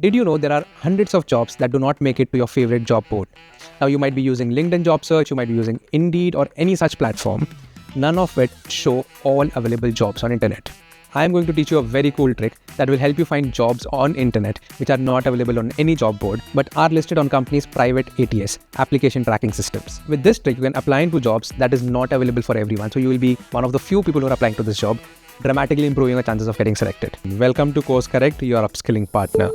Did you know there are hundreds of jobs that do not make it to your favorite job board? Now you might be using LinkedIn job search, you might be using Indeed or any such platform. None of it show all available jobs on internet. I am going to teach you a very cool trick that will help you find jobs on internet which are not available on any job board but are listed on companies' private ATS, application tracking systems. With this trick, you can apply into jobs that is not available for everyone. So you will be one of the few people who are applying to this job, dramatically improving your chances of getting selected. Welcome to Course Correct, your upskilling partner.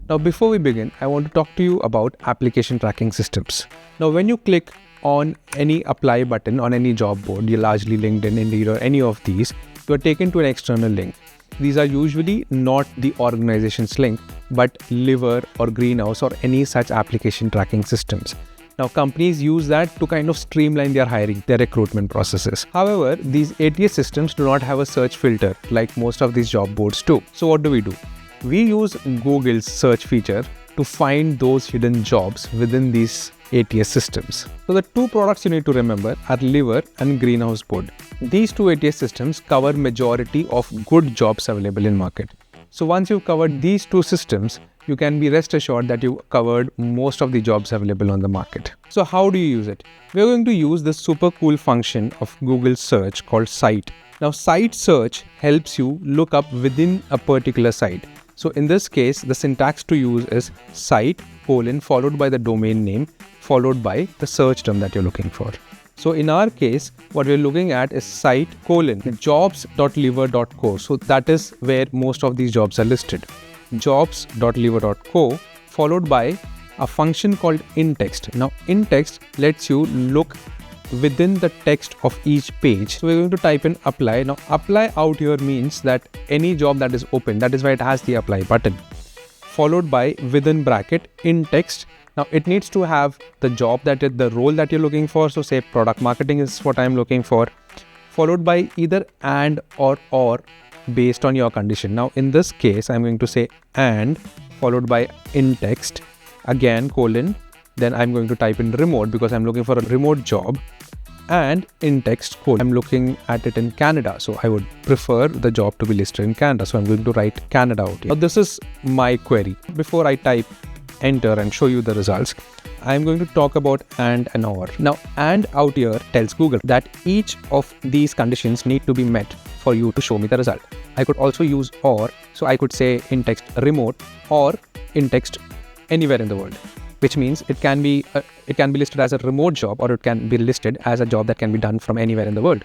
Now, before we begin, I want to talk to you about application tracking systems. Now, when you click on any apply button on any job board, largely LinkedIn, Indeed, or any of these, you are taken to an external link. These are usually not the organization's link, but Liver or Greenhouse or any such application tracking systems. Now, companies use that to kind of streamline their hiring, their recruitment processes. However, these ATS systems do not have a search filter like most of these job boards do. So what do? We use Google's search feature to find those hidden jobs within these ATS systems. So the two products you need to remember are Liver and Greenhouse Board. These two ATS systems cover majority of good jobs available in market. So once you've covered these two systems, you can be rest assured that you've covered most of the jobs available on the market. So how do you use it? We're going to use this super cool function of Google search called site. Now, site search helps you look up within a particular site. So in this case, the syntax to use is site : followed by the domain name, followed by the search term that you're looking for. So in our case, what we're looking at is site : jobs.liver.co. So that is where most of these jobs are listed. Jobs.liver.co, followed by a function called in-text. Now, in-text lets you look within the text of each page. So we're going to type in apply. Now, apply out here means that any job that is open, that is why it has the apply button, followed by within bracket in text. Now it needs to have the job the role that you're looking for. So say product marketing is what I'm looking for, followed by either and or based on your condition. Now in this case, I'm going to say and followed by in text, again : then I'm going to type in remote because I'm looking for a remote job, and in text : I'm looking at it in Canada, so I would prefer the job to be listed in Canada, so I'm going to write Canada out here. Now this is my query. Before I type enter and show you the results, I'm going to talk about and or. Now and out here tells Google that each of these conditions need to be met for you to show me the result. I could also use or, so I could say in text remote or in text anywhere in the world, which means it can be listed as a remote job or it can be listed as a job that can be done from anywhere in the world.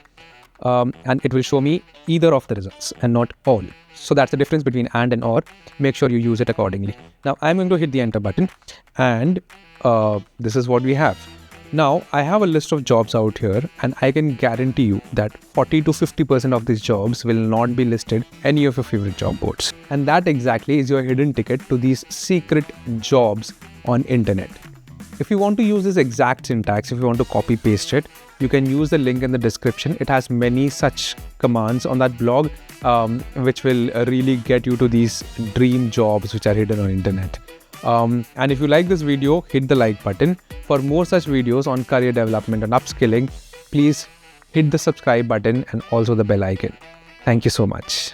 And it will show me either of the results and not all. So that's the difference between and or. Make sure you use it accordingly. Now I'm going to hit the enter button and this is what we have. Now I have a list of jobs out here and I can guarantee you that 40 to 50% of these jobs will not be listed any of your favorite job boards. And that exactly is your hidden ticket to these secret jobs on internet. If you want to use this exact syntax, if you want to copy paste it, you can use the link in the description. It has many such commands on that blog, which will really get you to these dream jobs which are hidden on internet. And if you like this video, hit the like button. For more such videos on career development and upskilling, please hit the subscribe button and also the bell icon. Thank you so much.